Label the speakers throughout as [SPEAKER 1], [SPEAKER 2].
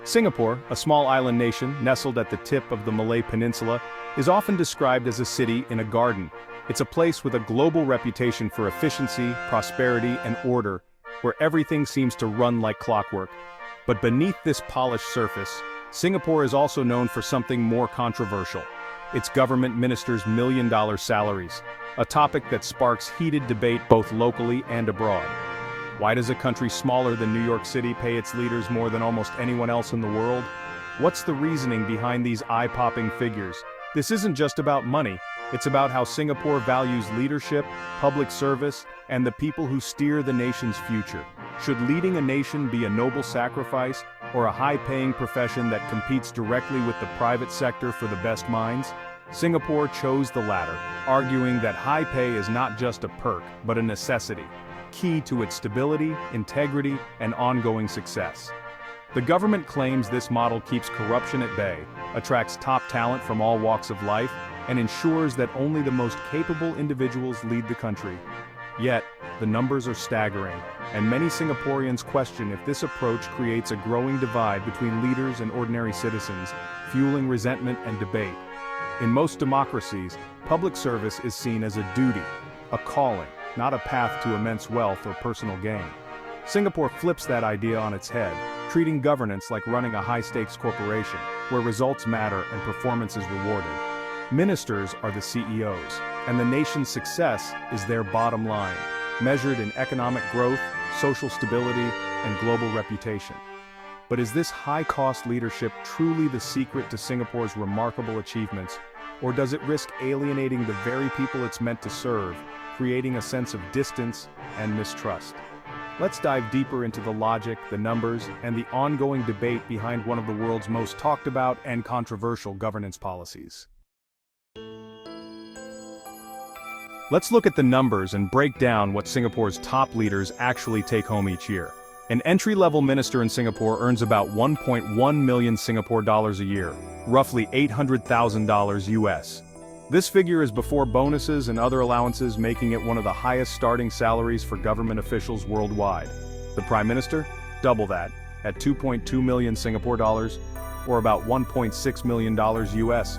[SPEAKER 1] Singapore, a small island nation nestled at the tip of the Malay Peninsula, is often described as a city in a garden. It's a place with a global reputation for efficiency, prosperity, and order, where everything seems to run like clockwork. But beneath this polished surface, Singapore is also known for something more controversial: its government ministers' million-dollar salaries, a topic that sparks heated debate both locally and abroad. Why does a country smaller than New York City pay its leaders more than almost anyone else in the world? What's the reasoning behind these eye-popping figures? This isn't just about money, it's about how Singapore values leadership, public service, and the people who steer the nation's future. Should leading a nation be a noble sacrifice, or a high-paying profession that competes directly with the private sector for the best minds? Singapore chose the latter, arguing that high pay is not just a perk, but a necessity, key to its stability, integrity, and ongoing success. The government claims this model keeps corruption at bay, attracts top talent from all walks of life, and ensures that only the most capable individuals lead the country. Yet, the numbers are staggering, and many Singaporeans question if this approach creates a growing divide between leaders and ordinary citizens, fueling resentment and debate. In most democracies, public service is seen as a duty, a calling, not a path to immense wealth or personal gain. Singapore flips that idea on its head, treating governance like running a high-stakes corporation, where results matter and performance is rewarded. Ministers are the CEOs, and the nation's success is their bottom line, measured in economic growth, social stability, and global reputation. But is this high-cost leadership truly the secret to Singapore's remarkable achievements, or does it risk alienating the very people it's meant to serve, creating a sense of distance and mistrust? Let's dive deeper into the logic, the numbers, and the ongoing debate behind one of the world's most talked about and controversial governance policies. Let's look at the numbers and break down what Singapore's top leaders actually take home each year. An entry-level minister in Singapore earns about 1.1 million Singapore dollars a year, roughly $800,000 US. This figure is before bonuses and other allowances, making it one of the highest starting salaries for government officials worldwide. The Prime Minister? Double that, at 2.2 million Singapore dollars, or about $1.6 million US.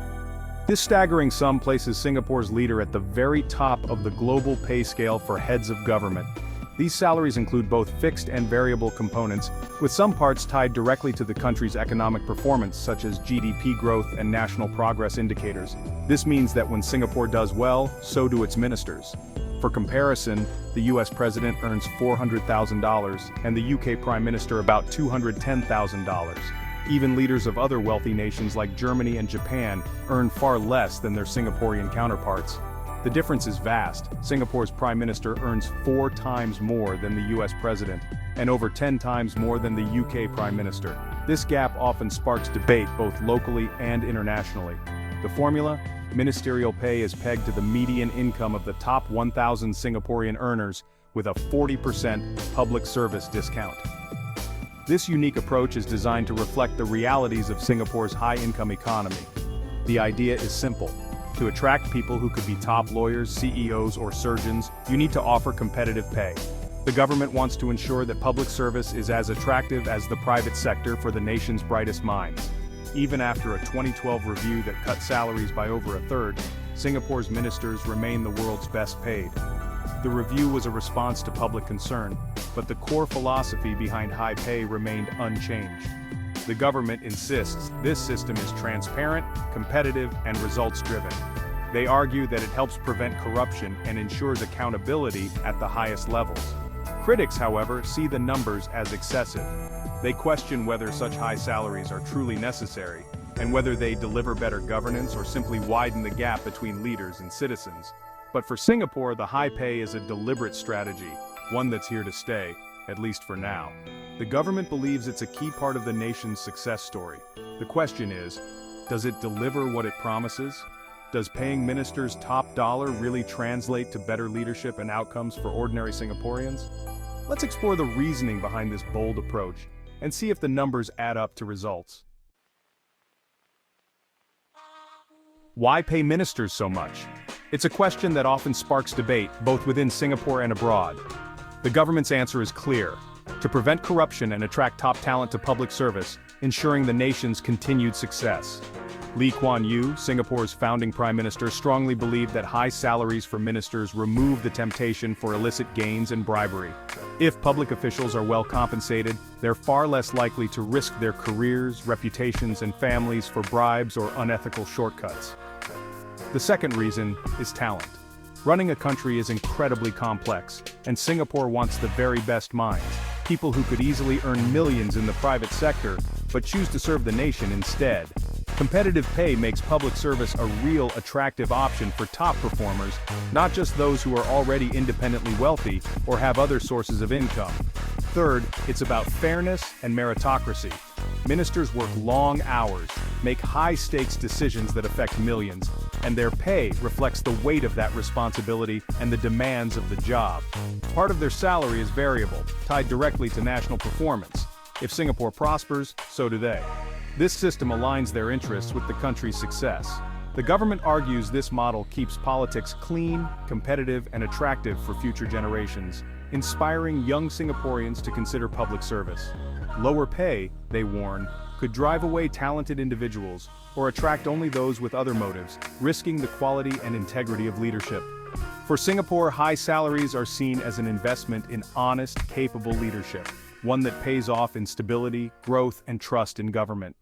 [SPEAKER 1] This staggering sum places Singapore's leader at the very top of the global pay scale for heads of government. These salaries include both fixed and variable components, with some parts tied directly to the country's economic performance, such as GDP growth and national progress indicators. This means that when Singapore does well, so do its ministers. For comparison, the US President earns $400,000, and the UK Prime Minister about $210,000. Even leaders of other wealthy nations like Germany and Japan earn far less than their Singaporean counterparts. The difference is vast. Singapore's Prime Minister earns 4 times more than the US President, and over 10 times more than the UK Prime Minister. This gap often sparks debate both locally and internationally. The formula? Ministerial pay is pegged to the median income of the top 1,000 Singaporean earners, with a 40% public service discount. This unique approach is designed to reflect the realities of Singapore's high-income economy. The idea is simple. To attract people who could be top lawyers, CEOs, or surgeons, you need to offer competitive pay. The government wants to ensure that public service is as attractive as the private sector for the nation's brightest minds. Even after a 2012 review that cut salaries by over a third, Singapore's ministers remain the world's best paid. The review was a response to public concern, but the core philosophy behind high pay remained unchanged. The government insists this system is transparent, competitive, and results-driven. They argue that it helps prevent corruption and ensures accountability at the highest levels. Critics, however, see the numbers as excessive. They question whether such high salaries are truly necessary, and whether they deliver better governance or simply widen the gap between leaders and citizens. But for Singapore, the high pay is a deliberate strategy, one that's here to stay, at least for now. The government believes it's a key part of the nation's success story. The question is, does it deliver what it promises? Does paying ministers top dollar really translate to better leadership and outcomes for ordinary Singaporeans? Let's explore the reasoning behind this bold approach, and see if the numbers add up to results. Why pay ministers so much? It's a question that often sparks debate, both within Singapore and abroad. The government's answer is clear. to prevent corruption and attract top talent to public service, ensuring the nation's continued success. Lee Kuan Yew, Singapore's founding prime minister, strongly believed that high salaries for ministers remove the temptation for illicit gains and bribery. If public officials are well compensated, they're far less likely to risk their careers, reputations, and families for bribes or unethical shortcuts. The second reason is talent. Running a country is incredibly complex, and Singapore wants the very best minds, people who could easily earn millions in the private sector, but choose to serve the nation instead. Competitive pay makes public service a real attractive option for top performers, not just those who are already independently wealthy or have other sources of income. Third, it's about fairness and meritocracy. Ministers work long hours, make high-stakes decisions that affect millions, and their pay reflects the weight of that responsibility and the demands of the job. Part of their salary is variable, tied directly to national performance. If Singapore prospers, so do they. This system aligns their interests with the country's success. The government argues this model keeps politics clean, competitive, and attractive for future generations, inspiring young Singaporeans to consider public service. Lower pay, they warn, could drive away talented individuals or attract only those with other motives, risking the quality and integrity of leadership. For Singapore, high salaries are seen as an investment in honest, capable leadership, one that pays off in stability, growth, and trust in government.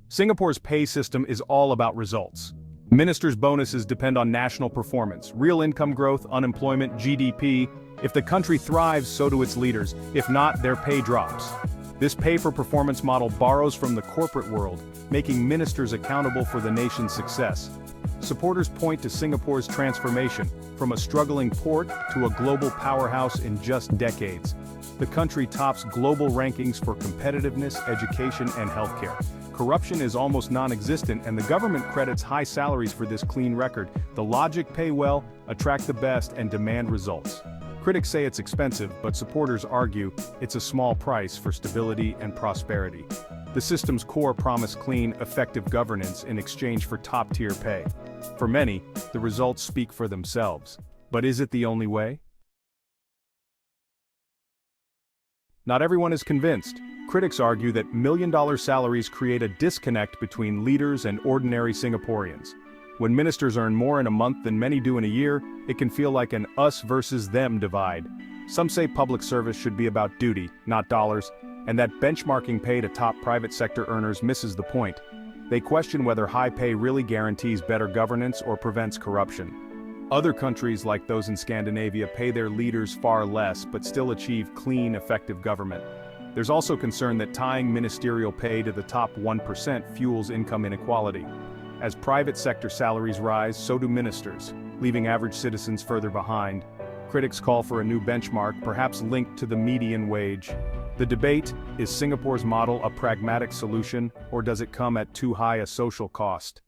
[SPEAKER 1] Singapore's pay system is all about results. Ministers' bonuses depend on national performance, real income growth, unemployment, GDP. If the country thrives, so do its leaders. If not, their pay drops. This pay-for-performance model borrows from the corporate world, making ministers accountable for the nation's success. Supporters point to Singapore's transformation, from a struggling port to a global powerhouse in just decades. The country tops global rankings for competitiveness, education, and healthcare. Corruption is almost non-existent, and the government credits high salaries for this clean record. The logic: pay well, attract the best, and demand results. Critics say it's expensive, but supporters argue it's a small price for stability and prosperity. The system's core promise clean, effective governance in exchange for top-tier pay. For many, the results speak for themselves. But is it the only way? Not everyone is convinced. Critics argue that million-dollar salaries create a disconnect between leaders and ordinary Singaporeans. When ministers earn more in a month than many do in a year, it can feel like an us versus them divide. Some say public service should be about duty, not dollars, and that benchmarking pay to top private sector earners misses the point. They question whether high pay really guarantees better governance or prevents corruption. Other countries, like those in Scandinavia, pay their leaders far less but still achieve clean, effective government. There's also concern that tying ministerial pay to the top 1% fuels income inequality. As private sector salaries rise, so do ministers, leaving average citizens further behind. Critics call for a new benchmark, perhaps linked to the median wage. The debate: is Singapore's model a pragmatic solution, or does it come at too high a social cost?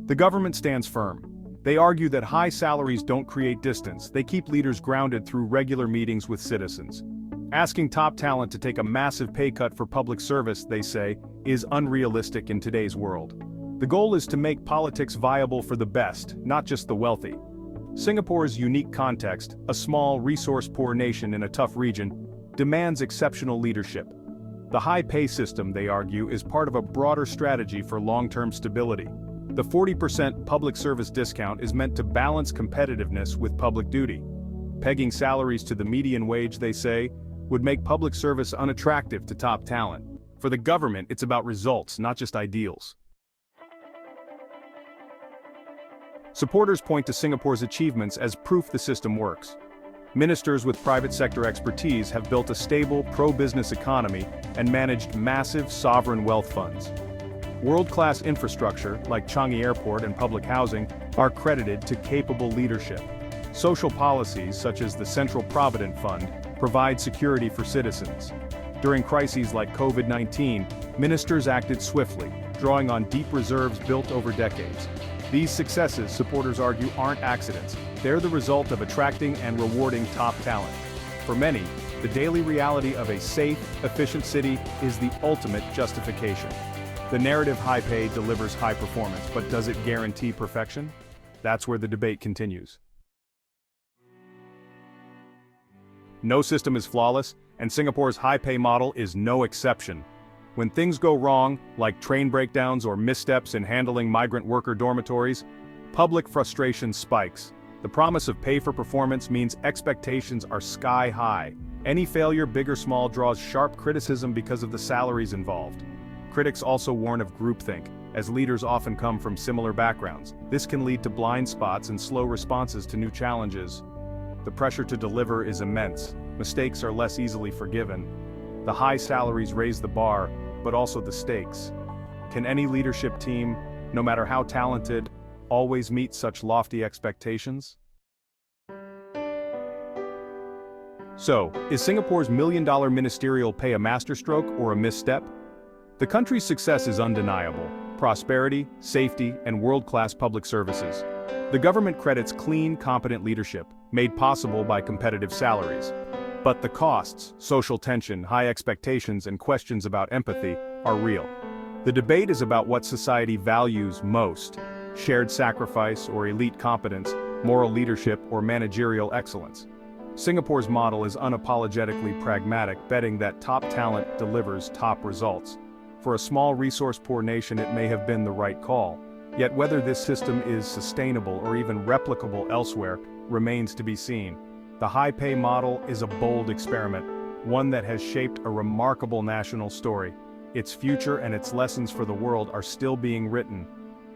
[SPEAKER 1] The government stands firm. They argue that high salaries don't create distance, they keep leaders grounded through regular meetings with citizens. Asking top talent to take a massive pay cut for public service, they say, is unrealistic in today's world. The goal is to make politics viable for the best, not just the wealthy. Singapore's unique context, a small, resource-poor nation in a tough region, demands exceptional leadership. The high pay system, they argue, is part of a broader strategy for long-term stability. The 40% public service discount is meant to balance competitiveness with public duty. Pegging salaries to the median wage, they say, would make public service unattractive to top talent. For the government, it's about results, not just ideals. Supporters point to Singapore's achievements as proof the system works. Ministers with private sector expertise have built a stable, pro-business economy and managed massive sovereign wealth funds. World-class infrastructure, like Changi Airport and public housing, are credited to capable leadership. Social policies, such as the Central Provident Fund, provide security for citizens. During crises like COVID-19, ministers acted swiftly, drawing on deep reserves built over decades. These successes, supporters argue, aren't accidents. They're the result of attracting and rewarding top talent. For many, the daily reality of a safe, efficient city is the ultimate justification. The narrative high pay delivers high performance, but does it guarantee perfection? That's where the debate continues. No system is flawless, and Singapore's high-pay model is no exception. When things go wrong, like train breakdowns or missteps in handling migrant worker dormitories, public frustration spikes. The promise of pay for performance means expectations are sky-high. Any failure, big or small, draws sharp criticism because of the salaries involved. Critics also warn of groupthink, as leaders often come from similar backgrounds. This can lead to blind spots and slow responses to new challenges. The pressure to deliver is immense. Mistakes are less easily forgiven. The high salaries raise the bar, but also the stakes. Can any leadership team, no matter how talented, always meet such lofty expectations? So, is Singapore's million-dollar ministerial pay a masterstroke or a misstep? The country's success is undeniable: prosperity, safety, and world-class public services. The government credits clean, competent leadership, made possible by competitive salaries. But the costs, social tension, high expectations, and questions about empathy are real. The debate is about what society values most: shared sacrifice or elite competence, moral leadership or managerial excellence. Singapore's model is unapologetically pragmatic, betting that top talent delivers top results. For a small resource-poor nation, it may have been the right call. Yet whether this system is sustainable or even replicable elsewhere remains to be seen. The high-pay model is a bold experiment, one that has shaped a remarkable national story. Its future and its lessons for the world are still being written.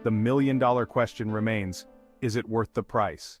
[SPEAKER 1] The million-dollar question remains: is it worth the price?